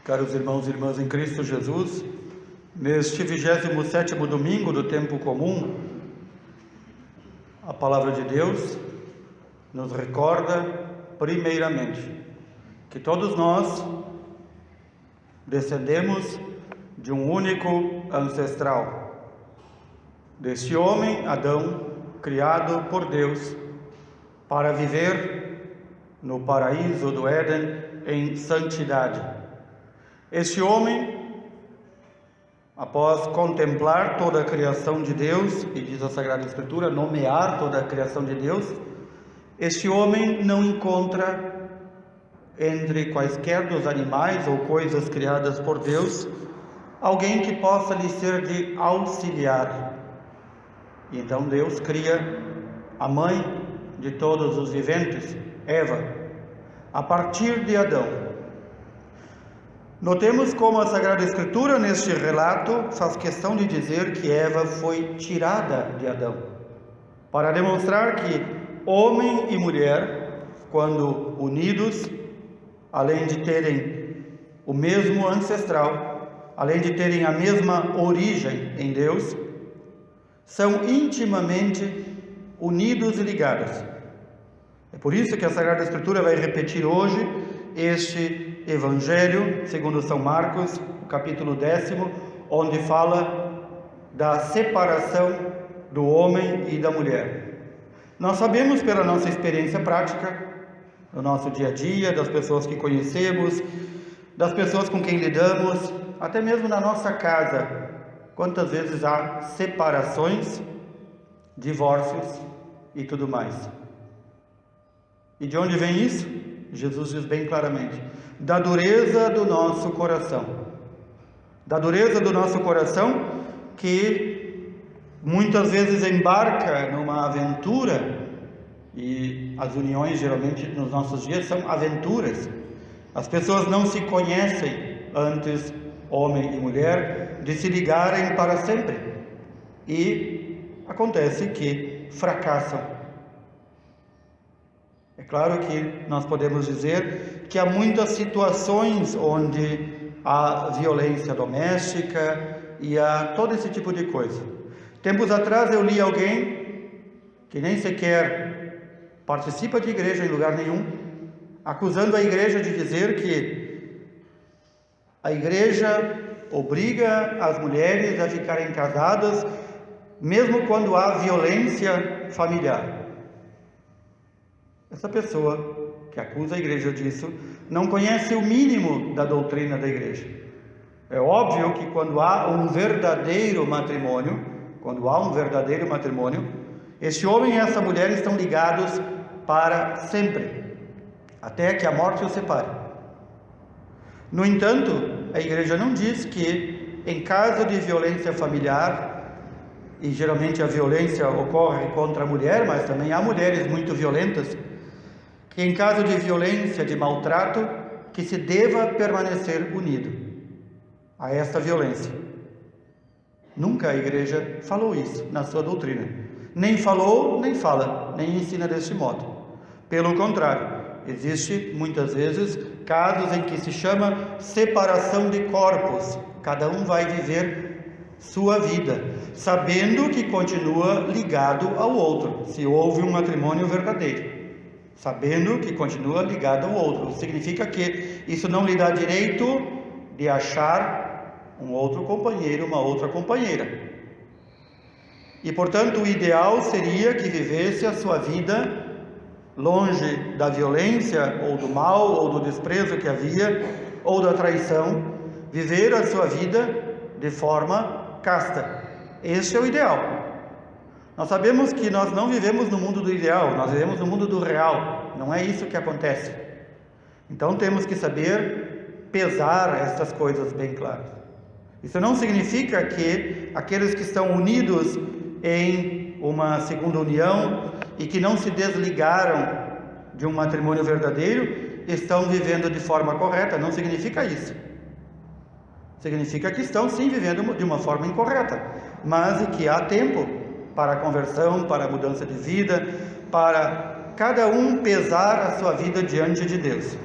Caros irmãos e irmãs em Cristo Jesus, neste 27º domingo do tempo comum, a palavra de Deus nos recorda, primeiramente, que todos nós descendemos de um único ancestral, deste homem, Adão, criado por Deus para viver no paraíso do Éden em santidade. Este homem, após contemplar toda a criação de Deus, e diz a Sagrada Escritura, nomear toda a criação de Deus, este homem não encontra entre quaisquer dos animais ou coisas criadas por Deus, alguém que possa lhe ser de auxiliar. E então Deus cria a mãe de todos os viventes, Eva, a partir de Adão. Notemos como a Sagrada Escritura, neste relato, faz questão de dizer que Eva foi tirada de Adão, para demonstrar que homem e mulher, quando unidos, além de terem o mesmo ancestral, além de terem a mesma origem em Deus, são intimamente unidos e ligados. É por isso que a Sagrada Escritura vai repetir hoje este Evangelho, segundo São Marcos, o capítulo 10, onde fala da separação do homem e da mulher. Nós sabemos pela nossa experiência prática, no nosso dia a dia, das pessoas que conhecemos, das pessoas com quem lidamos, até mesmo na nossa casa, quantas vezes há separações, divórcios e tudo mais. E de onde vem isso? Jesus diz bem claramente: da dureza do nosso coração. Da dureza do nosso coração, que muitas vezes embarca numa aventura, e as uniões geralmente nos nossos dias são aventuras. As pessoas não se conhecem antes, homem e mulher, de se ligarem para sempre. E acontece que fracassam. É claro que nós podemos dizer que há muitas situações onde há violência doméstica e há todo esse tipo de coisa. Tempos atrás eu li alguém que nem sequer participa de igreja em lugar nenhum, acusando a igreja de dizer que a igreja obriga as mulheres a ficarem casadas mesmo quando há violência familiar. Essa pessoa que acusa a igreja disso não conhece o mínimo da doutrina da igreja. É óbvio que quando há um verdadeiro matrimônio, este homem e essa mulher estão ligados para sempre, até que a morte os separe. No entanto, a igreja não diz que em caso de violência familiar, e geralmente a violência ocorre contra a mulher, mas também há mulheres muito violentas, que em caso de violência, de maltrato, que se deva permanecer unido a esta violência. Nunca a igreja falou isso na sua doutrina. Nem falou, nem fala, nem ensina deste modo. Pelo contrário, existe muitas vezes casos em que se chama separação de corpos. Cada um vai viver sua vida, sabendo que continua ligado ao outro, se houve um matrimônio verdadeiro. Sabendo que continua ligado ao outro. Significa que isso não lhe dá direito de achar um outro companheiro, uma outra companheira. E, portanto, o ideal seria que vivesse a sua vida longe da violência, ou do mal, ou do desprezo que havia, ou da traição. Viver a sua vida de forma casta. Este é o ideal. Nós sabemos que nós não vivemos no mundo do ideal, nós vivemos no mundo do real. Não é isso que acontece. Então temos que saber pesar estas coisas bem claras. Isso não significa que aqueles que estão unidos em uma segunda união e que não se desligaram de um matrimônio verdadeiro estão vivendo de forma correta. Não significa isso. Significa que estão sim vivendo de uma forma incorreta, mas que há tempo para a conversão, para a mudança de vida, para cada um pesar a sua vida diante de Deus.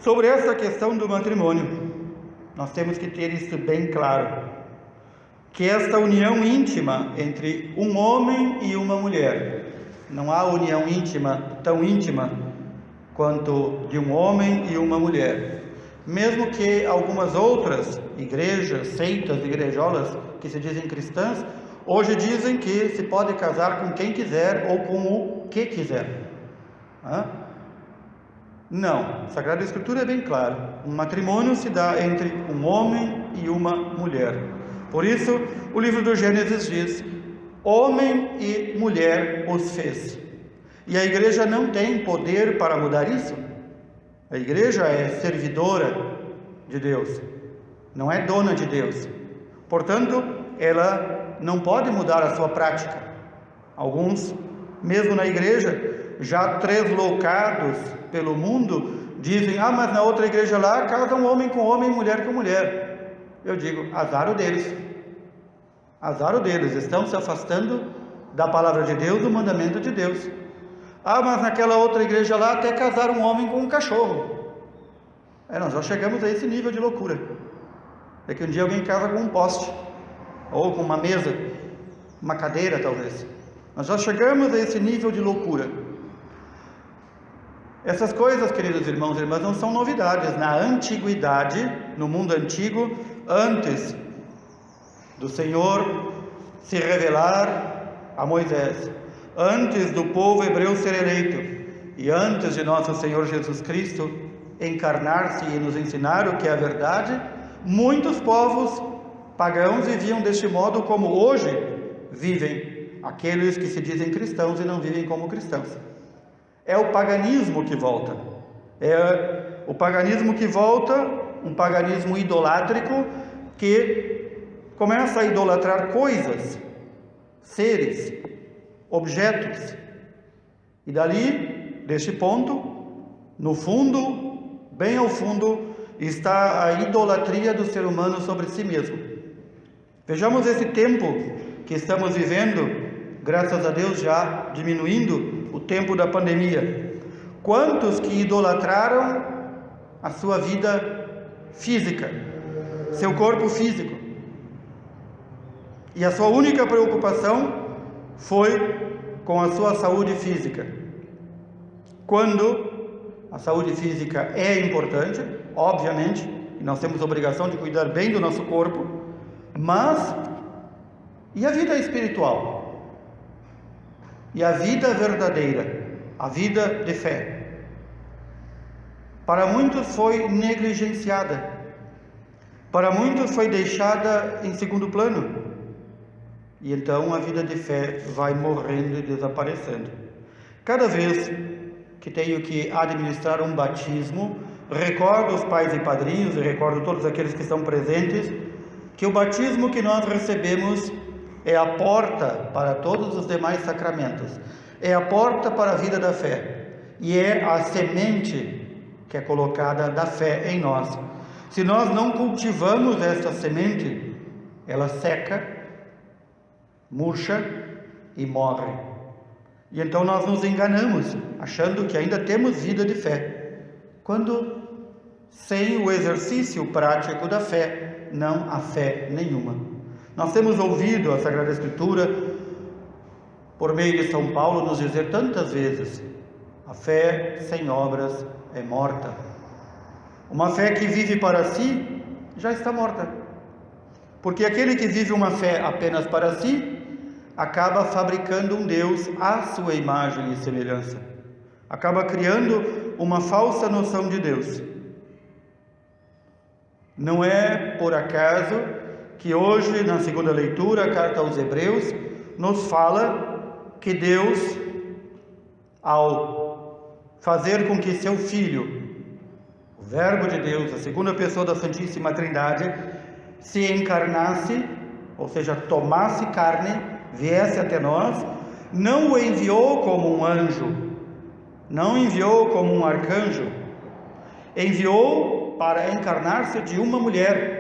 Sobre essa questão do matrimônio, nós temos que ter isso bem claro, que esta união íntima entre um homem e uma mulher, não há união íntima tão íntima quanto de um homem e uma mulher. Mesmo que algumas outras igrejas, seitas, igrejolas que se dizem cristãs, hoje dizem que se pode casar com quem quiser ou com o que quiser. Não, a Sagrada Escritura é bem claro, um matrimônio se dá entre um homem e uma mulher. Por isso, o livro do Gênesis diz, homem e mulher os fez. E a igreja não tem poder para mudar isso. A igreja é servidora de Deus, não é dona de Deus. Portanto, ela não pode mudar a sua prática. Alguns, mesmo na igreja, já tresloucados pelo mundo, dizem, mas na outra igreja lá, casa um homem com homem e mulher com mulher. Eu digo, azar o deles. Azar o deles, estão se afastando da palavra de Deus, do mandamento de Deus. Mas naquela outra igreja lá, até casaram um homem com um cachorro. Nós já chegamos a esse nível de loucura. É que um dia alguém casa com um poste, ou com uma mesa, uma cadeira talvez. Nós já chegamos a esse nível de loucura. Essas coisas, queridos irmãos e irmãs, não são novidades. Na antiguidade, no mundo antigo, antes do Senhor se revelar a Moisés, antes do povo hebreu ser eleito, e antes de nosso Senhor Jesus Cristo encarnar-se e nos ensinar o que é a verdade, muitos povos pagãos viviam deste modo como hoje vivem aqueles que se dizem cristãos e não vivem como cristãos. É o paganismo que volta, um paganismo idolátrico que começa a idolatrar coisas, seres, objetos, e dali, deste ponto, no fundo, bem ao fundo, está a idolatria do ser humano sobre si mesmo. Vejamos esse tempo que estamos vivendo, graças a Deus já diminuindo o tempo da pandemia. Quantos que idolatraram a sua vida física, seu corpo físico, e a sua única preocupação foi com a sua saúde física, quando a saúde física é importante, obviamente, e nós temos a obrigação de cuidar bem do nosso corpo, mas e a vida espiritual? E a vida verdadeira, a vida de fé? Para muitos foi negligenciada, para muitos foi deixada em segundo plano, e então a vida de fé vai morrendo e desaparecendo. Cada vez que tenho que administrar um batismo, recordo os pais e padrinhos, e recordo todos aqueles que estão presentes, que o batismo que nós recebemos é a porta para todos os demais sacramentos, é a porta para a vida da fé, e é a semente que é colocada da fé em nós. Se nós não cultivamos esta semente, ela seca, murcha e morre. E então nós nos enganamos, achando que ainda temos vida de fé, quando sem o exercício prático da fé, não há fé nenhuma. Nós temos ouvido a Sagrada Escritura, por meio de São Paulo, nos dizer tantas vezes, a fé sem obras é morta. Uma fé que vive para si, já está morta. Porque aquele que vive uma fé apenas para si, acaba fabricando um Deus à sua imagem e semelhança. Acaba criando uma falsa noção de Deus. Não é por acaso que hoje, na segunda leitura, a carta aos Hebreus, nos fala que Deus, ao fazer com que seu Filho, o Verbo de Deus, a segunda pessoa da Santíssima Trindade, se encarnasse, ou seja, tomasse carne, viesse até nós, não o enviou como um anjo, não enviou como um arcanjo, enviou para encarnar-se de uma mulher,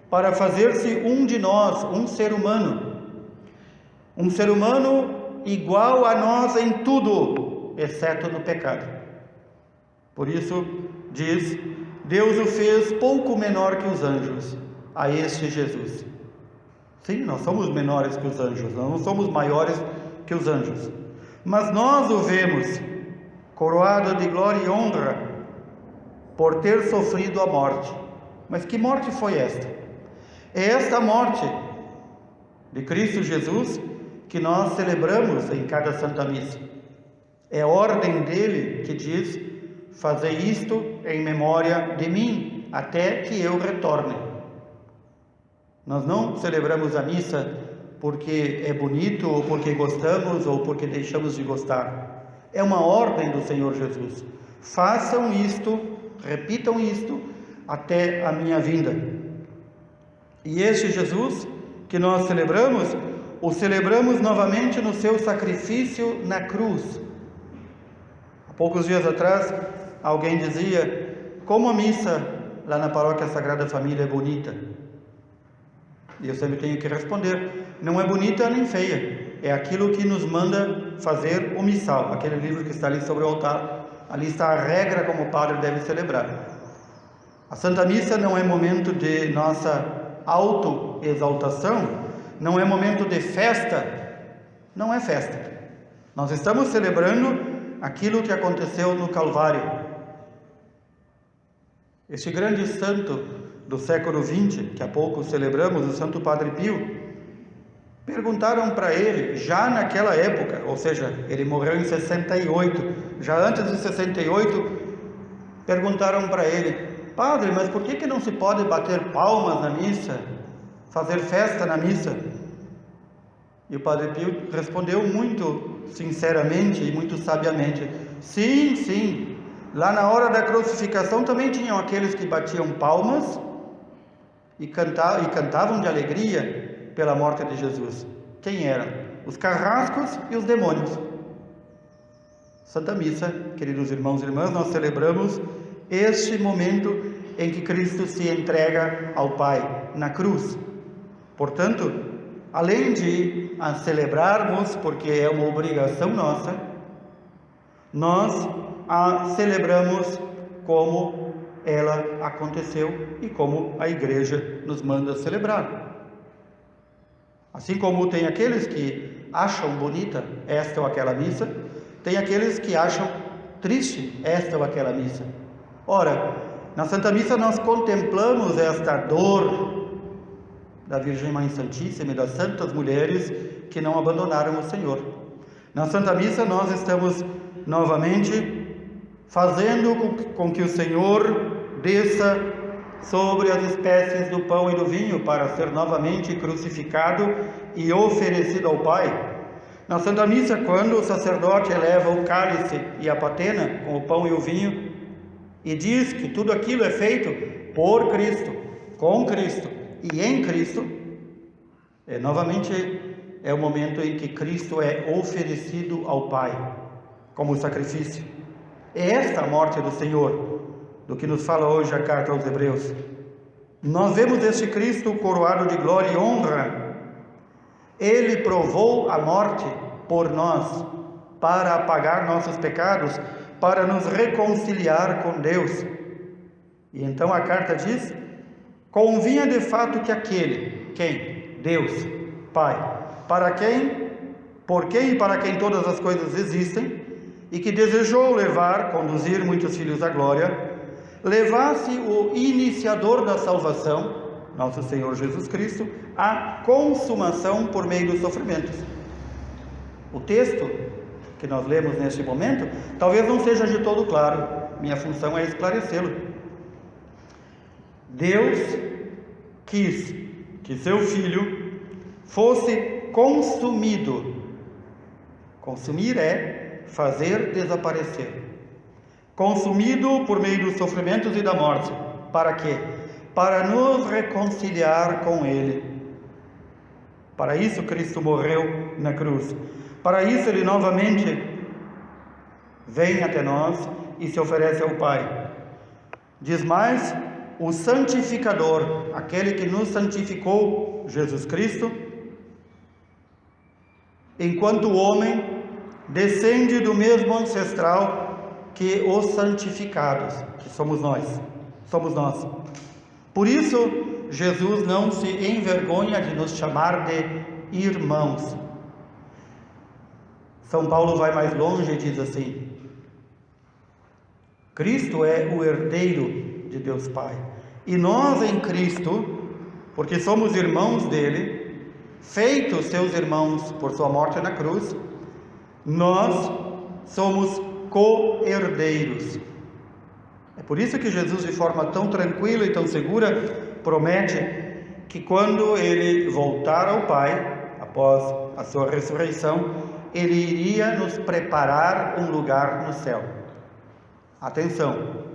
para fazer-se um de nós, um ser humano igual a nós em tudo, exceto no pecado. Por isso, diz: Deus o fez pouco menor que os anjos, a este Jesus. Sim, nós somos menores que os anjos, nós não somos maiores que os anjos, mas nós o vemos coroado de glória e honra por ter sofrido a morte. Mas que morte foi esta? É esta morte de Cristo Jesus que nós celebramos em cada Santa Missa. É a ordem dele que diz: fazei isto em memória de mim, até que eu retorne. Nós não celebramos a missa porque é bonito, ou porque gostamos, ou porque deixamos de gostar. É uma ordem do Senhor Jesus: façam isto, repitam isto, até a minha vinda. E este Jesus que nós celebramos, o celebramos novamente no seu sacrifício na cruz. Há poucos dias atrás, alguém dizia: como a missa lá na Paróquia Sagrada Família é bonita. E eu sempre tenho que responder: não é bonita nem feia, é aquilo que nos manda fazer o missal, aquele livro que está ali sobre o altar. Ali está a regra como o padre deve celebrar. A Santa Missa não é momento de nossa autoexaltação, não é momento de festa, não é festa. Nós estamos celebrando aquilo que aconteceu no Calvário. Este grande santo do século XX, que há pouco celebramos, o Santo Padre Pio, perguntaram para ele, já naquela época, ou seja, ele morreu em 68, já antes de 68, perguntaram para ele: padre, mas por que não se pode bater palmas na missa, fazer festa na missa? E o Padre Pio respondeu muito sinceramente e muito sabiamente: sim, sim, lá na hora da crucificação também tinham aqueles que batiam palmas e cantavam de alegria pela morte de Jesus. Quem eram? Os carrascos e os demônios. Santa Missa, queridos irmãos e irmãs, nós celebramos este momento em que Cristo se entrega ao Pai na cruz. Portanto, além de a celebrarmos, porque é uma obrigação nossa, nós a celebramos como ela aconteceu e como a Igreja nos manda celebrar. Assim como tem aqueles que acham bonita esta ou aquela missa, tem aqueles que acham triste esta ou aquela missa. Ora, na Santa Missa nós contemplamos esta dor da Virgem Mãe Santíssima e das santas mulheres que não abandonaram o Senhor. Na Santa Missa nós estamos novamente fazendo com que o Senhor desça sobre as espécies do pão e do vinho para ser novamente crucificado e oferecido ao Pai. Na Santa Missa, quando o sacerdote eleva o cálice e a patena com o pão e o vinho e diz que tudo aquilo é feito por Cristo, com Cristo e em Cristo, novamente é o momento em que Cristo é oferecido ao Pai como sacrifício. É esta a morte do Senhor, do que nos fala hoje a carta aos Hebreus. Nós vemos este Cristo coroado de glória e honra. Ele provou a morte por nós, para apagar nossos pecados, para nos reconciliar com Deus. E então a carta diz: convinha de fato que aquele, quem? Deus, Pai, por quem e para quem todas as coisas existem, e que desejou conduzir muitos filhos à glória, levasse o iniciador da salvação, nosso Senhor Jesus Cristo, à consumação por meio dos sofrimentos. O texto que nós lemos neste momento talvez não seja de todo claro, minha função é esclarecê-lo. Deus quis que seu Filho fosse consumido. Consumir é fazer desaparecer. Consumido por meio dos sofrimentos e da morte. Para quê? Para nos reconciliar com Ele. Para isso Cristo morreu na cruz. Para isso Ele novamente vem até nós e se oferece ao Pai. Diz mais: o santificador, aquele que nos santificou, Jesus Cristo, enquanto homem, descende do mesmo ancestral que os santificados, que somos nós. Por isso, Jesus não se envergonha de nos chamar de irmãos. São Paulo vai mais longe e diz assim: Cristo é o herdeiro de Deus Pai, e nós em Cristo, porque somos irmãos dele, feitos seus irmãos por sua morte na cruz, nós somos co-herdeiros. É por isso que Jesus, de forma tão tranquila e tão segura, promete que quando ele voltar ao Pai, após a sua ressurreição, ele iria nos preparar um lugar no céu. Atenção,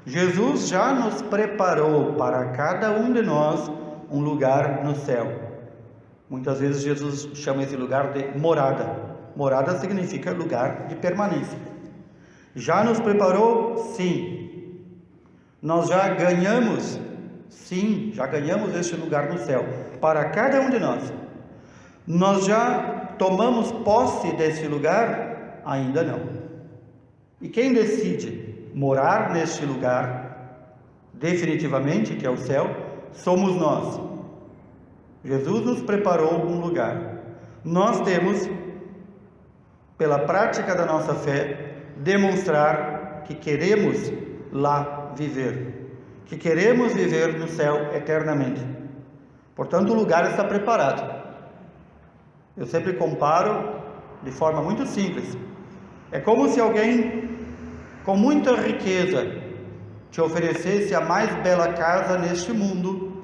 Jesus já nos preparou para cada um de nós um lugar no céu. Muitas vezes Jesus chama esse lugar de morada. Morada significa lugar de permanência. Já nos preparou? Sim. Nós já ganhamos? Sim, já ganhamos este lugar no céu para cada um de nós. Nós já tomamos posse desse lugar? Ainda não. E quem decide morar neste lugar definitivamente, que é o céu, somos nós. Jesus nos preparou um lugar. Nós temos, pela prática da nossa fé, demonstrar que queremos lá viver, que queremos viver no céu eternamente. Portanto, o lugar está preparado. Eu sempre comparo de forma muito simples. É como se alguém com muita riqueza te oferecesse a mais bela casa neste mundo,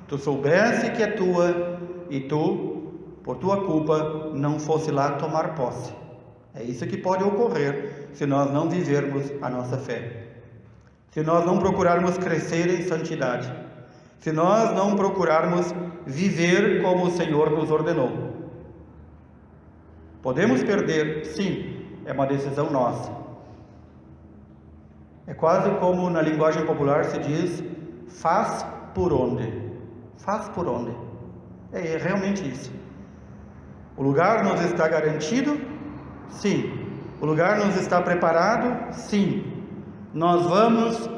tu soubesse que é tua e tu, por tua culpa, não fosse lá tomar posse. É isso que pode ocorrer se nós não vivermos a nossa fé, se nós não procurarmos crescer em santidade, se nós não procurarmos viver como o Senhor nos ordenou. Podemos perder? Sim, é uma decisão nossa. É quase como na linguagem popular se diz: faz por onde? Faz por onde? É realmente isso. O lugar nos está garantido? Sim. O lugar nos está preparado? Sim. Nós vamos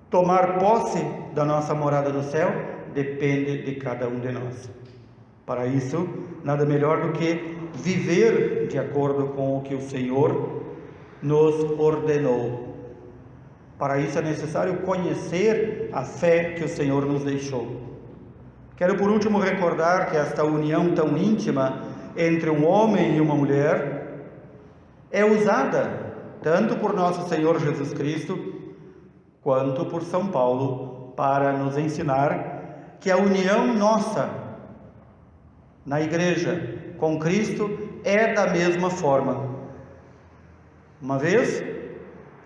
tomar posse da nossa morada no céu? Depende de cada um de nós. Para isso, nada melhor do que viver de acordo com o que o Senhor nos ordenou. Para isso é necessário conhecer a fé que o Senhor nos deixou. Quero por último recordar que esta união tão íntima entre um homem e uma mulher é usada tanto por nosso Senhor Jesus Cristo quanto por São Paulo para nos ensinar que a união nossa na igreja com Cristo é da mesma forma. Uma vez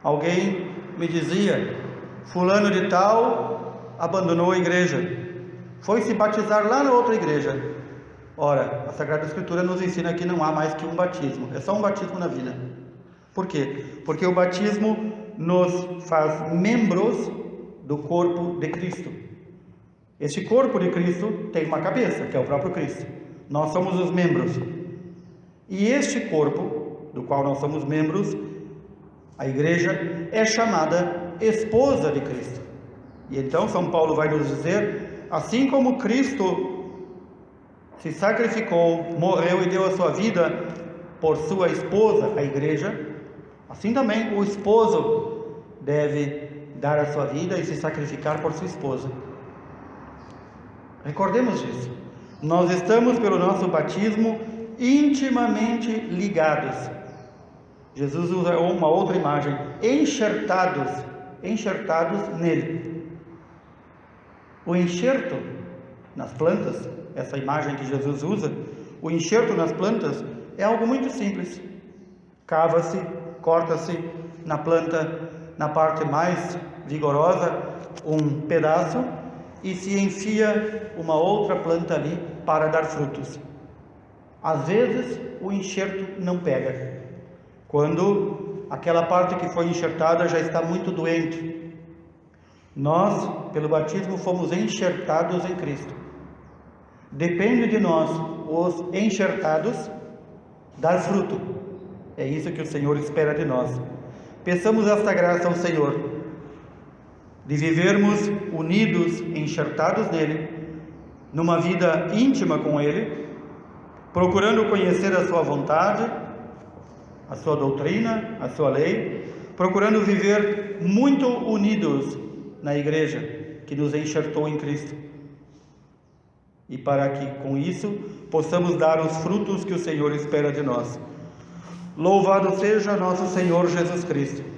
alguém me dizia: fulano de tal abandonou a igreja, foi se batizar lá na outra igreja. Ora, a Sagrada Escritura nos ensina que não há mais que um batismo, é só um batismo na vida. Por quê? Porque o batismo nos faz membros do corpo de Cristo. Este corpo de Cristo tem uma cabeça, que é o próprio Cristo. Nós somos os membros. E este corpo, do qual nós somos membros, a igreja, é chamada esposa de Cristo. E então São Paulo vai nos dizer: assim como Cristo se sacrificou, morreu e deu a sua vida por sua esposa, a igreja, assim também o esposo deve dar a sua vida e se sacrificar por sua esposa. Recordemos disso. Nós estamos, pelo nosso batismo, intimamente ligados. Jesus usa uma outra imagem: enxertados nele. O enxerto nas plantas, essa imagem que Jesus usa, o enxerto nas plantas é algo muito simples. Cava-se, corta-se na planta, na parte mais vigorosa, um pedaço, e se enfia uma outra planta ali para dar frutos. Às vezes o enxerto não pega, quando aquela parte que foi enxertada já está muito doente. Nós, pelo batismo, fomos enxertados em Cristo. Depende de nós, os enxertados, dar fruto. É isso que o Senhor espera de nós. Peçamos esta graça ao Senhor, de vivermos unidos, enxertados nele, numa vida íntima com Ele, procurando conhecer a sua vontade, a sua doutrina, a sua lei, procurando viver muito unidos na igreja que nos enxertou em Cristo. E para que com isso possamos dar os frutos que o Senhor espera de nós. Louvado seja nosso Senhor Jesus Cristo.